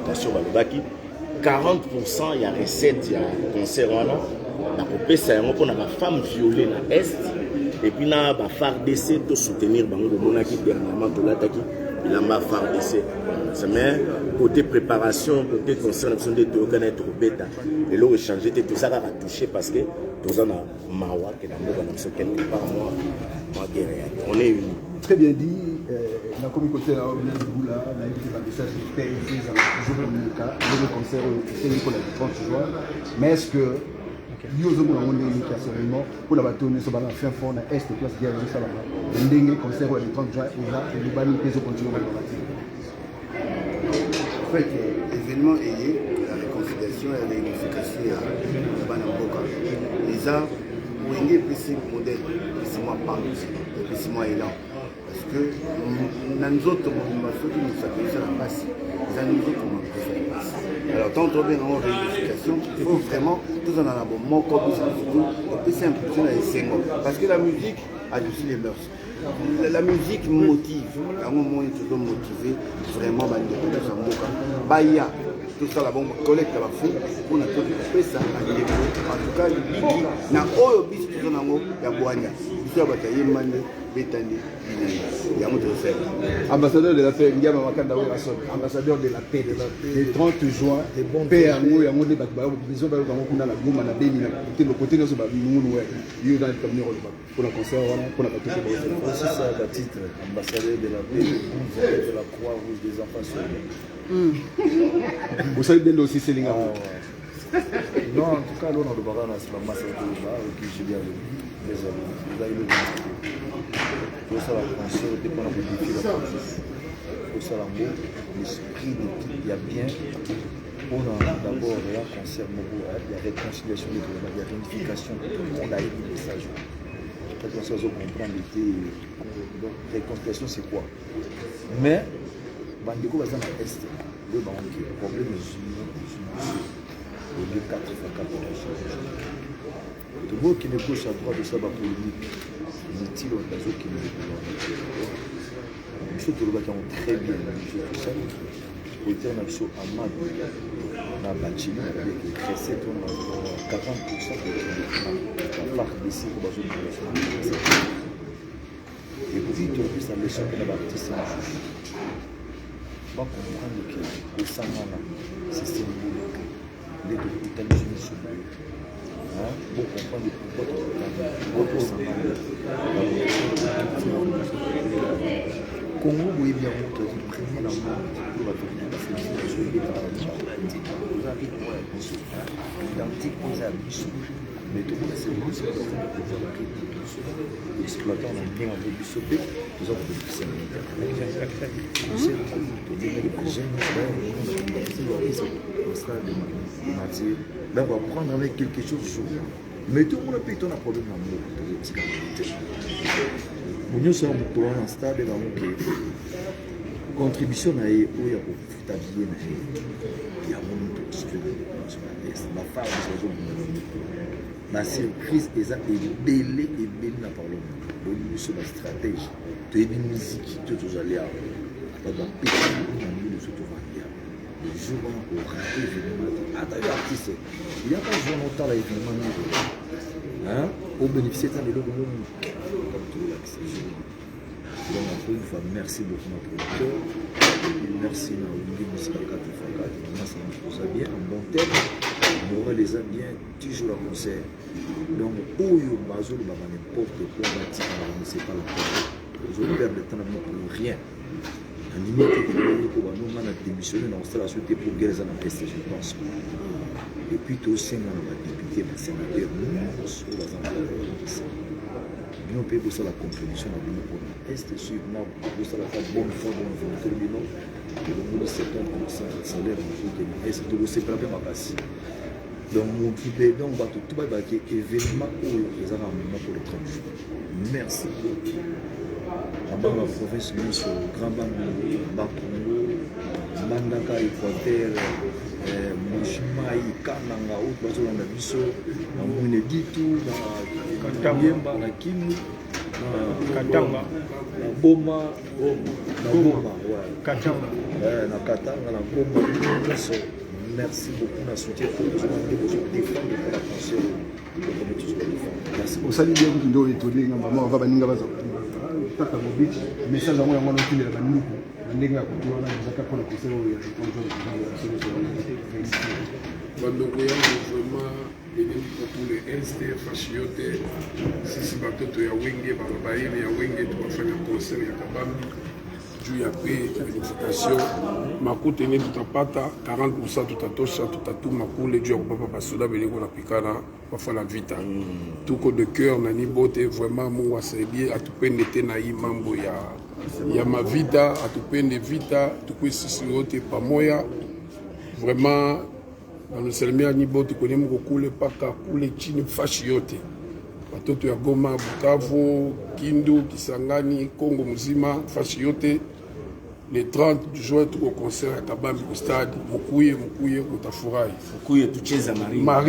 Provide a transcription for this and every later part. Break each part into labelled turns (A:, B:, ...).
A: consultation, 40% il y a recette, il y a concert, ça y a une femme violée dans l'Est, et puis il y a un phare d'essai pour soutenir dernièrement il y a un phare d'essai. Mais côté préparation, côté concert, on a être bêta. Et là, échanger, tout ça va toucher parce que tout ça, Mawa, qui est dans quelque part, moi, on est unis.
B: Très bien dit. La communauté là, on est là, on a invité la message de paix, toujours le concert, c'est le 30 juin. Mais est-ce que nous avons une éducation pour la bataille, nous sommes en fin fond, à est, place de Guerre, ça là-bas. Le dernier concert le 30 juin, et là, le banni des continuent à
C: en fait, l'événement est la réconciliation et la réunification de Banamboka. Les arts, où il y a un modèle, c'est moi parle, c'est moi élan. Parce que nous autres, nous s'appelons la passe. Nous autres, alors, tant qu'on est en réunification, il faut vraiment, tout en allant, mon corps, et c'est un peu parce que la musique adoucit les mœurs. La musique motive, à un moment où ils sont motivés, vraiment, Baya, tout ça, la bombe collecte la fou, on a tout fait ça, en tout cas, il y a un bis qui sont en haut, il y a Boania, il y a Bataille,
B: ambassadeur de la paix, ambassadeur de la paix, le 30 juin, paix à nous, il y a un monde qui a la gomme, la béni, le côté de ce pour le concert, pour la partie.
D: C'est ça le titre, ambassadeur de la paix, de la Croix-Rouge des enfants.
B: Vous savez bien aussi, c'est l'ingénieur.
D: Non, en tout cas, là, on a le baran, c'est pas masse de qui je viens de les amis. Vous avez le tout ça, la concert, dépend de défi la conscience. Tout ça, l'esprit de tout, il y a bien. On a d'abord un concert, il y a réconciliation, il y a réunification, on a eu le message. Quand on s'en comprend, donc réconciliation, c'est quoi? Mais, Bandeko, va dans l'Est, le problème est le 4 fois 4 tout le monde qui est gauche à droite de ça va polémique. Dit-il au réseau qui nous est il faut que le bac très bien tout ça. Au terme de Amad, on a bâti avec les recettes, on a 40% de la part d'ici pour baser de et puis tout le ça leçon que la bâtisse on va comprendre que le Samana, c'est symbolique. Les deux États-Unis sont pour comprendre pourquoi Congo, oui, bien, on te dit, premier dans le monde, pour la identique aux abus. Mais tout le monde c'est bon, c'est exploitant, on a bien un peu du sauté, nous avons des puissants militaires. Là, on va prendre avec quelque chose. Mais tout le monde a un problème d'amour. Nous sommes dans un stade où contribution à il y a ma femme, ma surprise est belle et belle dans le nous sommes stratégie. Tu es une musique, tu es allé à le jour où on aura événement. Attends, l'artiste, il n'y a pas de jour longtemps l'événement. Au bénéficier de l'eau. Donc, encore une fois, merci beaucoup à notre producteur. Merci à Olivier Moussika 4x4. Ça nous a bien, en bon terme. On aura les amis bien, toujours à concert. Donc, Oyo Bazo, n'importe quoi, c'est pas la peine. Je vais perdre le temps pour rien. En limite, nous avons démissionné dans la société pour guérir dans l'Est, je pense. Et puis, tout aussi, on a député, les sénateurs, nous, sur les employés. Nous payons pour la contribution à l'Union pour l'Est, sur nous, pour la bonne foi, bonne volonté, le monde c'est un salaire, est-ce que c'est pas bien ma passe. Donc, mon équipe, donc, on va tout événement pour les armements pour les 30 jours. Merci beaucoup. Dans la province, nous sommes Grand Bango, Bakongo, Mandaka, Équateur, Mouchimaï, Kananga, Ouazolanda Bisso, Mounéditou, Katamba, na Kimu, Katamba, Boma, Katamba, Nakatanga na Goma. Merci beaucoup na soutien pour tout le monde qui défend la pensée. Merci.
B: Au salut bien que nous étonné maman va baninga baza. Tata mobile message yango yango nokile la banuku. Ndenge akuti wana nzaka pour le conseil ya
E: bandoko yango vraiment elingi kokule SDF yote sisi batoto ya wenge babayeli ya wenge tubafanya concert ya kabambi juu ya pe unification makute ne tutapata 40% tutatosha tutatuma kule juu ya kupapa basoda belingo napikana bafala vita tuko de cœur nani bote vraiment Mungu asaidie atupende tena hii mambo ya mavita atupende vita tukue sisi wote pamoja vraiment banasalimia nyibote kwenye mko kule paka kule chini fashi yote watoto ya Goma, Bukavu, Kindu, Kisangani, Kongo mzima fashi yote le 30 juin tuko concert ya Kabambi au stade mukuye mutafurahi
A: mukuye tucheza marina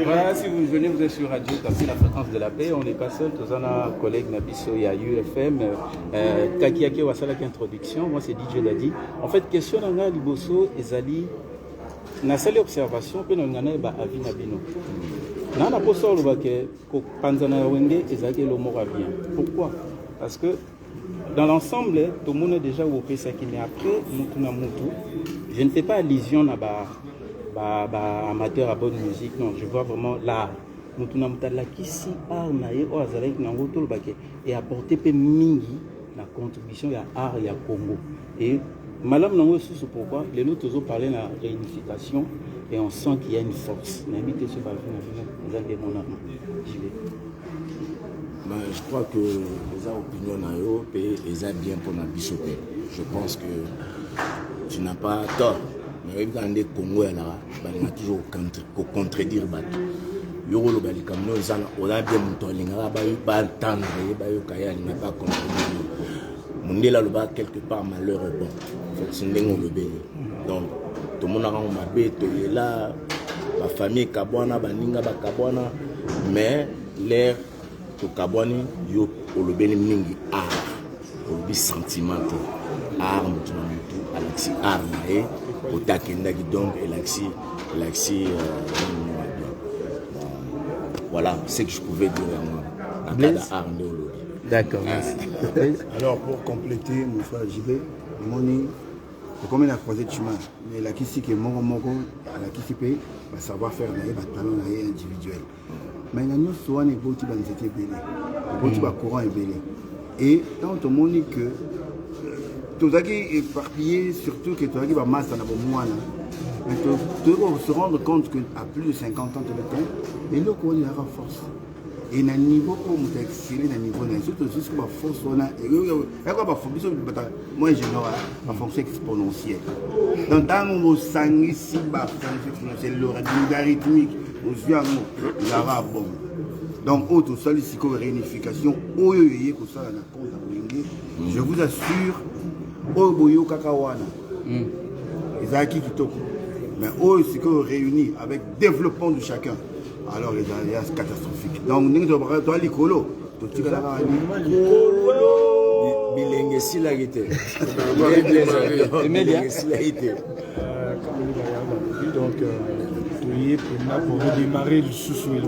F: Voilà, si vous venez, vous êtes sur Radio Kasi, la fréquence de la paix. On n'est pas seul, tous un collègue Nabiso, il y a UFM, Takiake Wasala qui introduction. Moi, c'est DJ Dadi. En fait, question dans la Liboso, Ezali, na sali observation, puis on a avis Nabino. Dans la poste, on va que Panzana Wenge, Ezali, le mot bien. Pourquoi? Parce que dans l'ensemble, tout le monde est déjà au ça qui mais après, je ne fais pas allusion à amateur à bonne musique, non, je vois vraiment l'art. Et apporter peu mingi la contribution à art et à Congo. Et madame Nango c'est pourquoi les autres ont parlé de la réunification et on sent qu'il y a une force.
A: Je crois que les opinions sont bien pour la bichopée. Je pense que tu n'as pas tort. Mais quand les Congo on a toujours contredire bateau. Yoro bali comme nous on a bien monté ba entendre ba yokaya n'a pas contredire. Mondela le ba quelque part malheureux bon. C'est ndengo le bé. Donc tout le monde a un mabeto là ma famille kabwana baninga ba kabwana mais l'air to kabwani yo le bé mingi art. Le sentiment art mutu alexi art nae otakendaki donc Alexis voilà ce que je pouvais dire à moi.
F: D'accord, merci.
B: Alors pour compléter mon frère JB, Moni, comme il a croisé de chemin, mais la qui est mon la qui peut savoir faire des talents individuels. Mais il y a une soin et beaucoup de étaient belés, beaucoup de courant est belé. Et tant tout le monde que tout ça qui est éparpillé, surtout que tout ça qui va masse dans le mois, tu dois se rendre compte qu'à plus de 50 ans de temps, et là, on a force. Et à un niveau où on est excellé, à un niveau où surtout juste la force, on a moi, je n'ai fonction exponentielle. Donc, dans le sang, ici, c'est logarithmique, aux yeux, il y aura bon. Donc, autre seul, ici, comme réunification, je vous assure, Oboyo Kakawana, Ezaki Kitoko, mais eux, c'est qu'on réunit avec développement de chacun. Alors les alliances catastrophiques. Donc nous devons aller l'écolo.
A: Bilingue si la guité.
G: Donc pour redémarrer le sous-sous et le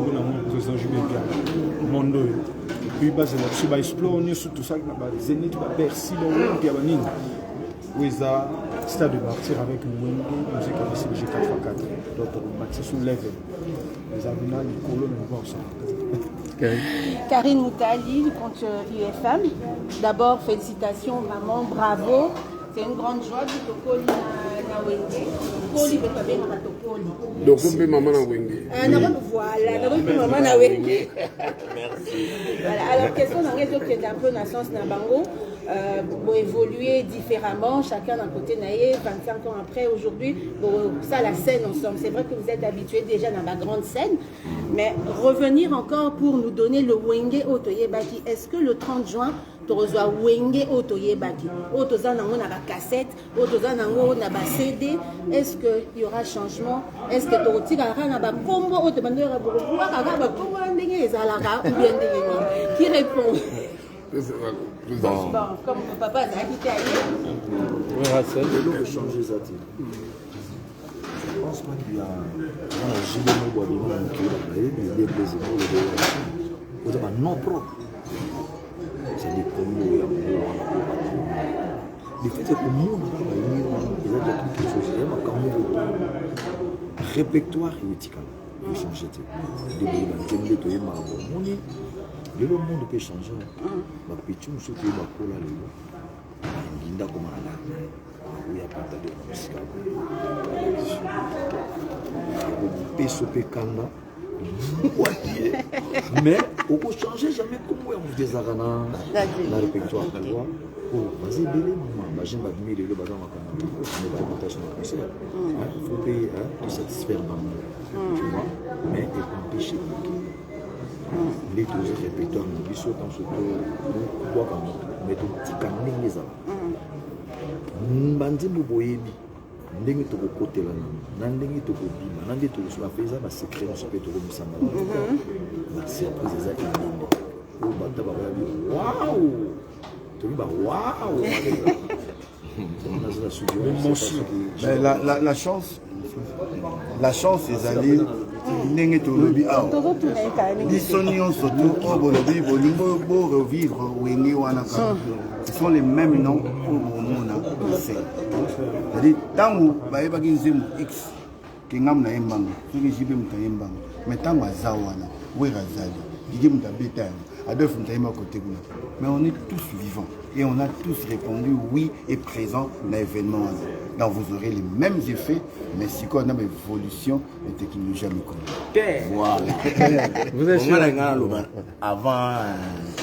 G: président Julien Mondo. Puis base là-dessus, va explorer sur tout ça, Zénith, Bercy, L'Olympique, où ils ont stade de partir avec Mwendo, musique avec CBG 4x4. Donc on bâtit son level. Les avenants, les colons, on va ensemble.
H: Karine Moutali contre UFM. D'abord, félicitations, maman, bravo. C'est une grande joie de Tokoli na Wenge. Tokoli, mais pas bien à Tokoli.
E: Donc, on peut maman na Wenge.
H: Voilà, donc on peut maman na Wenge. Merci. Voilà, alors, question dans les autres qui est un peu naissance na Bango. Pour évoluer différemment, chacun d'un côté naïe, 25 ans après, aujourd'hui, ça la scène ensemble. C'est vrai que vous êtes habitués déjà dans la grande scène, mais revenir encore pour nous donner le Wenge Otoyebaki. Est-ce que le 30 juin, tu reçois Wenge Otoyebaki? Otozan nango na ba cassette, Otozan nango na ba CD. Est-ce qu'il y aura changement? Est-ce que tu retireras na ba combo Otobando ra boko? Wa ka ba combo ndenge ezalaka ou bien ndenge? Qui répond? Bon, comme mon papa a quitté ailleurs.
F: Oui, Racel.
D: Et l'eau peut changer ça. Je pense pas qu'il y a un gilet mot qui est blessé. Vous avez un nom propre. Ça dépend de le fait que le monde il y a quelque chose. Il y a un répertoire éthical. Il faut changer. Le monde peut changer. Ma petite chose qui est ma cola, Linda comme un il y a pas de musique. Mais on peut changer jamais comme on des arana la répertoire. Vas-y, bébé, maman. J'aime admirer le bazar ma il faut payer de satisfaire maman. Tu vois, mais et empêcher les deux répertoires nous sont dans ce quoi comme mais tout petit camin les a mbandi boyebi ndenge to côté là na ndenge to bima na ndenge to so afeza ba secret on se peut to musamba ba surprise za inene o bata ba bi waouh to ba waouh
C: la chance est allée ndenge tolobi awa biso nyonso to oyo bolobi bolingo borevivre wenge wana kaka ce sont les mêmes noms oyo bomona ese c'est-à-dire ntango bayebaki nzembo x ke ngamu na ye mbanga soki jibe moto aye mbanga mais ntango aza wana wera azali didie moto abeta yango adolphe moto ayema kote kuna mais on est tous vivants et on a tous répondu oui et présent dans l'événement. Donc vous aurez les mêmes effets, mais si on a une évolution de technologie jamais connue.
A: Voilà. Vous êtes sûr avant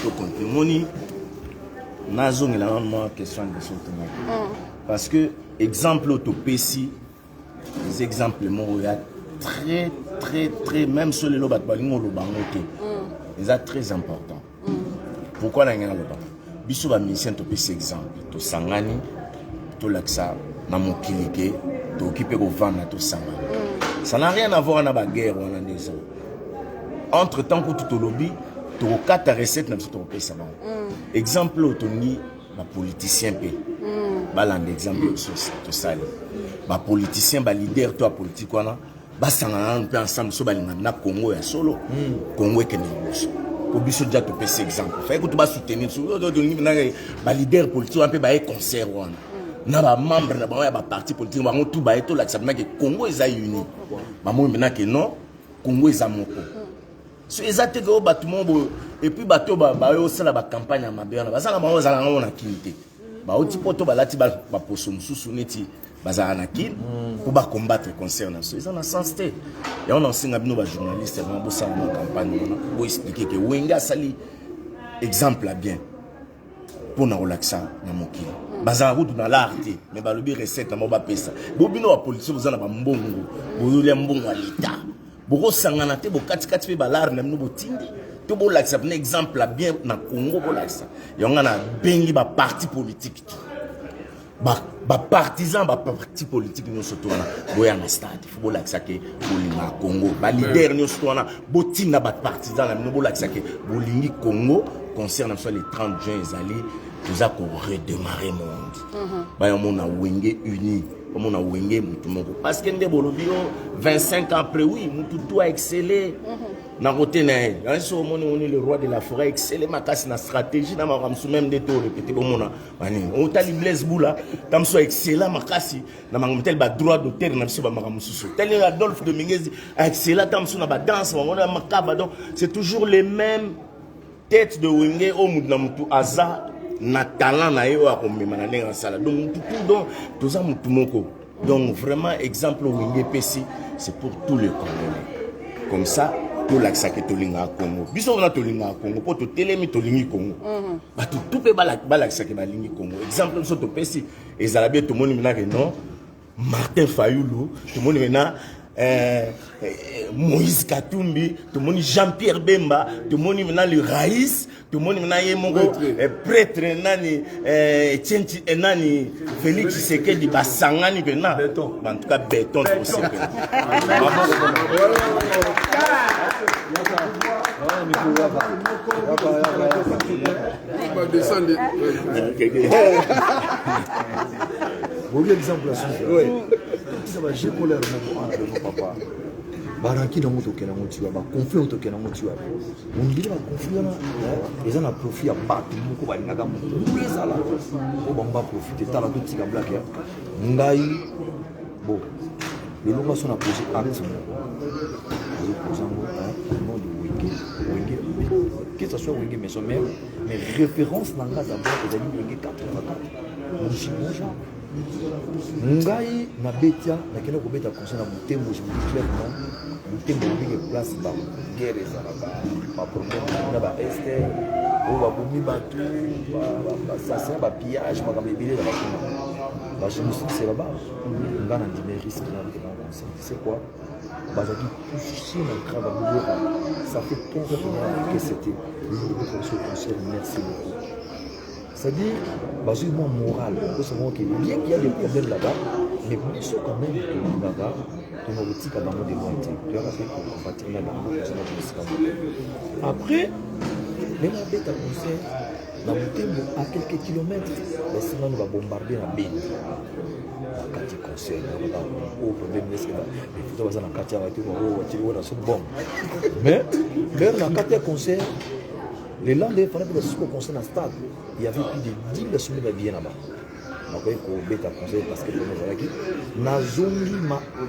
A: de continuer, Nazong il a une question de soutenir. Parce que exemple autopécie, les exemples il y a très même sur les lobat balingo le bangote. Ils sont très importants. Pourquoi la ngana loba? Biso ba mission to pesi exemple to sangani to laksa na mokilike to occupé ko vendre to sangani. Ça n'a rien à voir na ba guerre wana ndezo. Entre temps que tout lobby to quatre recettes na biso to pesa ba. Exemple otongi ba politicien pe. Balande exemple to sali. Ba politicien ba leader to politique wana ba sangana pe ensemble so balinga na Congo ya solo. Congo ekene boso. Pour biso déjà te passer exemple. Fait que tu vas soutenir sur ba leader politique un peu ba concert wana. Na ba membre na ba parti politique ba tout ba eto la que Congo est uni. Ba mo maintenant que non, Congo est moko. So ezate que bâtiment et puis bateau ba yo sala ba campagne à mabena. Ba sala ba zala ngona kinité. Ba oti poto ba lati ba poso mususu neti bazala na kin pour ba combattre concert na so ils en sens té. Et on enseigne bino ba journaliste ba bo sala na campagne pour expliquer que Wenga sali exemple bien pour na relaxa na mokili. Bazala route na l'art mais ba lobi recette na mo ba pesa. Bo bino ba politique bozana ba mbongo. Bo le mbongo à l'état. Bo sangana te bo kati ba l'art na mino bo tindi. To bo laksa un exemple bien na Congo bo laksa. Yonga na bengi ba parti politique. Ba partisan ba parti politique nous surtout na boya na stade football laksa ke bolinga Congo ba leader nous surtout na botina ba partisan na no laksa ke bolingi Congo concerne soit les 30 juin ezali nous a pour redémarrer monde ba yomona wenge uni comme on a wenge mutu moko parce que ndé bolobio 25 ans après oui mutu tout a excellé na côté na yanso on est le roi de la forêt excellé makasi na stratégie na makamsu même des tours répéter bomona bani on tali Blaise Boula tamso excellent makasi na mangomtel ba droit d'auteur na biso ba makamsu tel Adolphe Dominguez excellent tamso na ba danse on a makaba donc c'est toujours les mêmes têtes de wenge au mutu na mutu aza na talent na yo akomema na ndenge sala donc tout donc toza mutu moko donc vraiment exemple wenge pesi c'est pour tous les Congolais comme ça to laksa ke tolinga Congo biso na tolinga Congo po to telemi tolingi Congo ba tout pe balaksa ke balingi Congo exemple so to pesi ezala bien to moni mena ke non Martin Fayulu to moni mena Moïse Katumbi to moni Jean-Pierre Bemba to moni mena le Raïs to moni mena ye mongo prêtre nani Tchenchi nani Félix Tshisekedi basangani ke na en tout cas béton pour ce
E: va descendre.
D: Vous voyez l'exemple là-dessus. Oui. Ça va, j'ai colère mon papa. Baraki na moto kena motiwa ba conflit moto kena motiwa on dit ba conflit na les gens a profit à battre beaucoup ba ngaka moto les ala o bamba profiter tala tout tika black ya ngai bon le longa son a posé acte le posango au nom de Wenge que ça soit Wenge mais son même mais référence na ngaka d'abord les amis Wenge 84 mon chimoja ngai na betia na kena ko beta conseil na mutembo je me dis clairement mutembo ngi place ba guerre ça ba problème na ba este o ba bomi batu ba ça ba pillage ba kamebele la ba je me suis c'est là-bas ngana ndime risque na conseil c'est quoi ba za ki toucher na grave boulot ça fait 15 ans que c'était le conseil merci beaucoup. C'est-à-dire, basé mon moral, il faut savoir qu'il y a des problèmes là-bas, mais bien sûr quand même que là-bas, on a aussi qu'à des moitiés. Tu as fait pour combattre là-bas. Après, les bêtes à conseil, dans le temps, à quelques kilomètres, les Sylvains va bombarder la baie. Quand il conseille, au problème, il faut que dans quartier avec une bombe. Mais, dans le quartier conseil, les Landais, il fallait que le conseil dans le stade. Il y avait plus de 10 personnes qui bien là-bas. Donc, il faut bêta conseil parce que na zongi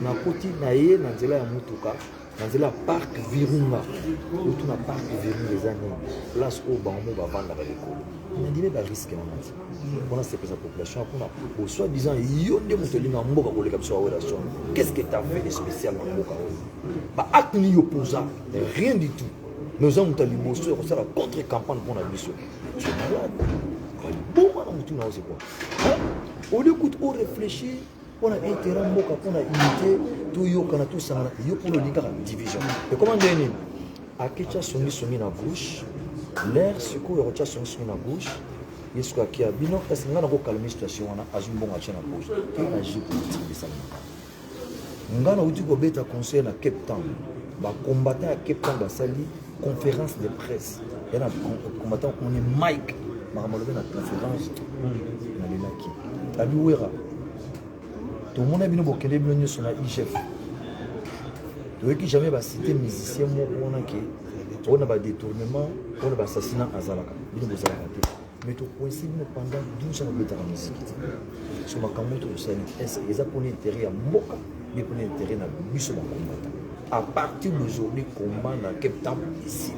D: na koti na ye na nzela ya mutuka na nzela parc Virunga tout na parc Virunga les années place au bango va vendre avec l'école on dit ba risque na mati on a cette population pour au soi-disant yonde mutolinga mboka ko le kapso wa relation qu'est-ce que tu as fait de spécial dans mboka ba acte ni opposant rien du tout nous avons ta liboso ko sala contre campagne pour la mission c'est malade bon on tout na c'est quoi on écoute on réfléchit on a intérêt mboka on a unité tout yo kana tout ça yo pour le linga division et comment donner à kecha songi na gauche l'air siko yo kecha songi na gauche yesko akia bino parce que ngana ko calmer situation wana azumbonga cha na gauche et agir politique de ça ngana uti ko beta conseil na Cape Town ba combattant à Cape Town ba sali conférence de presse et na combattant on est Mike makamalobe na conférence na lelaki abiwera tout le monde a bien bokele bien sur la IGF donc qui jamais va citer musicien moi on a pas détournement on a pas assassinat à Zalaka bien vous avez mais tout coïncide pendant 12 ans de musique sur ma camoto ça est ils a pour intérêt à Mboka mais pour intérêt na biso ba combattant à partir d'aujourd'hui combat na Cape Town ici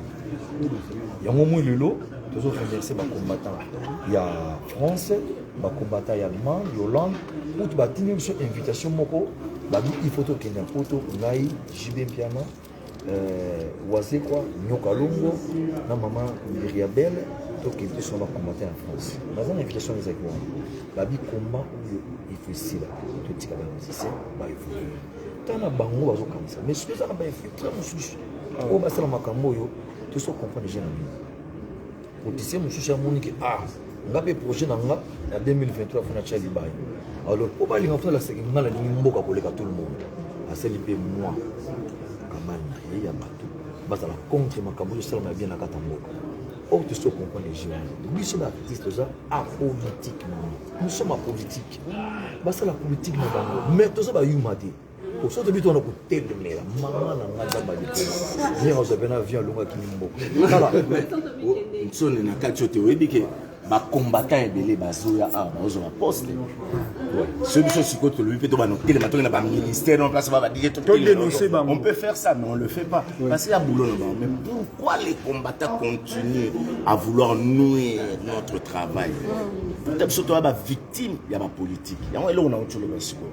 D: il y a un moment lelo toujours remercier les combattants. Il y a France, les combattants allemands, Hollande, où tu vas tenir une invitation, il faut que tu aies une photo, Naï, Jibé Piano, Oazé quoi, Nyokalongo, la maman Myriabel, donc ils sont combattants en France. Dans une invitation, les accords, la vie combat où il faut ici, tout ce qui est musicien, il faut. Tu as un bango, comme ça. Mais ce que tu as un très bon souci. Au bas de la Makambo, tu sais comprendre les gens. Otise mususu amoni ke ngape projet na nga ya 2023 fona cha libaye alors po bali ngafuna la seki ngala ni mboka koleka tout le monde aseli pe moi kamana ya bato bazala contre makambo yo sala bien na kata mboka or tu sais comprendre les gens nous sommes artistes ça apolitique nous sommes apolitique basa la politique na bango mais to ça ba yumate au sorte de bito na ko telemela mama na nganda ba dito ni on na vient longa ki mboka kala
A: nsone na kati ote oyebi ke bacombattant ebele bazoya awa bazozwa baposte soki biso sikoyo tolobi mpe to banotelema toke na baministère na place babadie on peut faire ça mais on le fait pas parce qu'il y a boulot na bango mais pourquoi les combattants continuent à vouloir nouer notre travail peut-être biso toya bavictime ya bapolitique yango eloko na otoloba sikoyo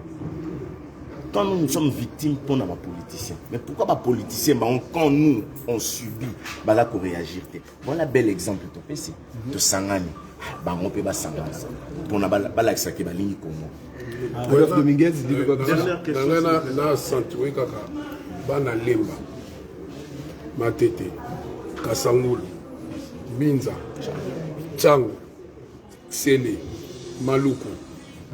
A: quand nous sommes victimes pour nos politiciens. Mais pourquoi les politiciens, quand nous, on subit, là qu'on réagit. Voilà un bel exemple de PC, de Sangani. On peut pas Sangani. Pour nous, ça qui est la ligne comme
B: Olaf Dominguez, dit que
E: na sentoué kaka bana lemba matete kasangulu minza tsango sele maluku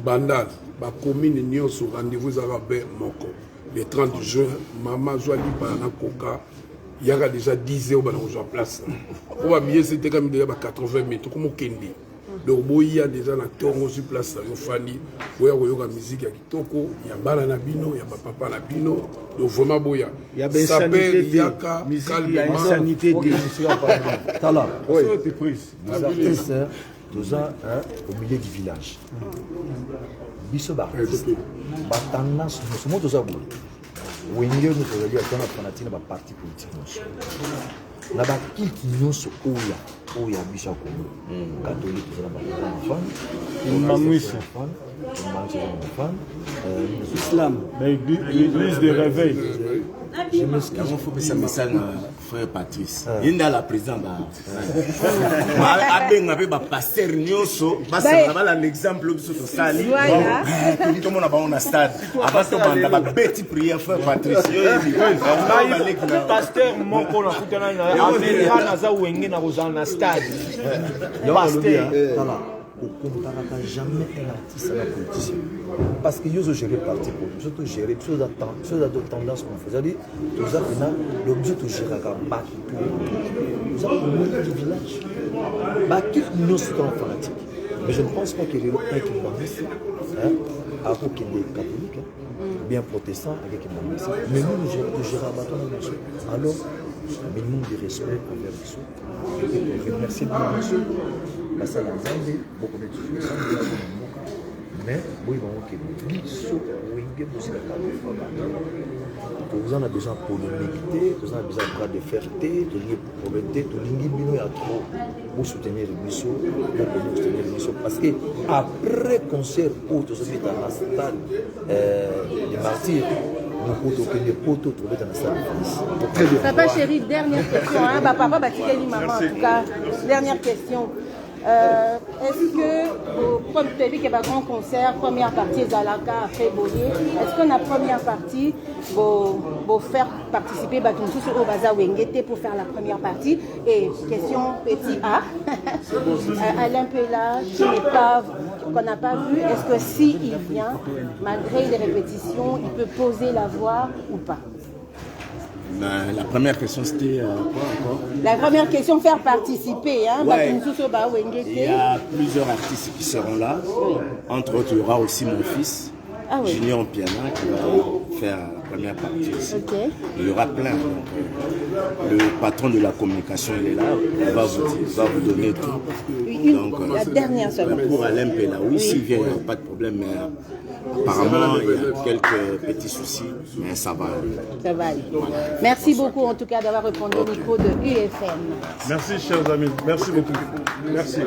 E: bandal ba commune nyonso rendez-vous à Rabé moko le 30 juin mama Joali Bana Koka il y a déjà 10 heures dans place. On va bien c'était comme déjà 80 mètres comme au Kendi. Donc il y a déjà un tongo sur place yo fani, il y a la musique ya kitoko, il y a bala na bino, il y a papa na bino. Donc vraiment boya.
D: Il y a des sanité, il y a sanité des Tala. Oui, tu prise. Nous artistes, nous au milieu du village. Biso artiste. Ba tendance nous sommes tous à bout. Wenge nous allons dire qu'on a fanatique na parti politique. Na ba kiki nyonso oya bisha Congo catholique za ba
G: islam l'église de réveil.
A: Je m'excuse. Il faut que ça me sente frère Patrice. Il y a la présidente. Abenga pe ba pasteur nyonso, basa na l'exemple biso to sali. Tout le monde a ba on stade. Avant to banda ba beti prière frère Patrice.
G: Pasteur moko na kutana na Amerika na za wenge na kozana na stade. Pasteur
D: on ne comparera jamais un artiste à un politicien. Parce que nous gérer le parti pour nous, surtout gérer choses de tendance qu'on faisait. Tout ça, l'objet de gérer la bac. Nous avons le milieu du village. Bac, nous sommes fanatiques. Mais je ne pense pas qu'il y ait un qui va à aucun des catholiques, bien protestants, avec un bambou. Mais nous gérons la bâton. Alors, minimum de respect envers nous. Je remercie beaucoup. Parce que beaucoup de choses, mais oui, vous en avez besoin de polémicité, vous en avez besoin de fierté, de pauvreté, de trop pour soutenir le mission, pour soutenir le mission. Parce que après concert, pour tout ce qui est dans la stade des martyrs, nous pouvons trouver dans la salle.
H: Papa chéri, dernière question. Papa, maman, en tout cas, dernière question. Est-ce que, comme tu as dit qu'il y a un grand concert, première partie Zalaka, après Boyer, est-ce que la première partie, vous faire participer au Baza Wengete pour faire la première partie? Et question petit A, Alain Pella, qu'on n'a pas vu, est-ce que s'il vient, malgré les répétitions, il peut poser la voix ou pas?
A: La première question c'était quoi encore? La
H: première question, faire participer.
A: Ouais. Il y a plusieurs artistes qui seront là. Entre autres, il y aura aussi mon fils, Junior Piana, qui va faire la première partie ici. Okay. Il y aura plein. Donc, le patron de la communication, il est là. Il va vous donner tout. Donc,
H: la dernière seulement.
A: Pour Alain Pella, oui, s'il vient, il n'y a pas de problème. Mais apparemment, il y a quelques petits soucis, mais ça va aller.
H: Ça va aller. Merci beaucoup en tout cas d'avoir répondu au micro de UFM.
G: Merci chers amis, merci beaucoup. Merci.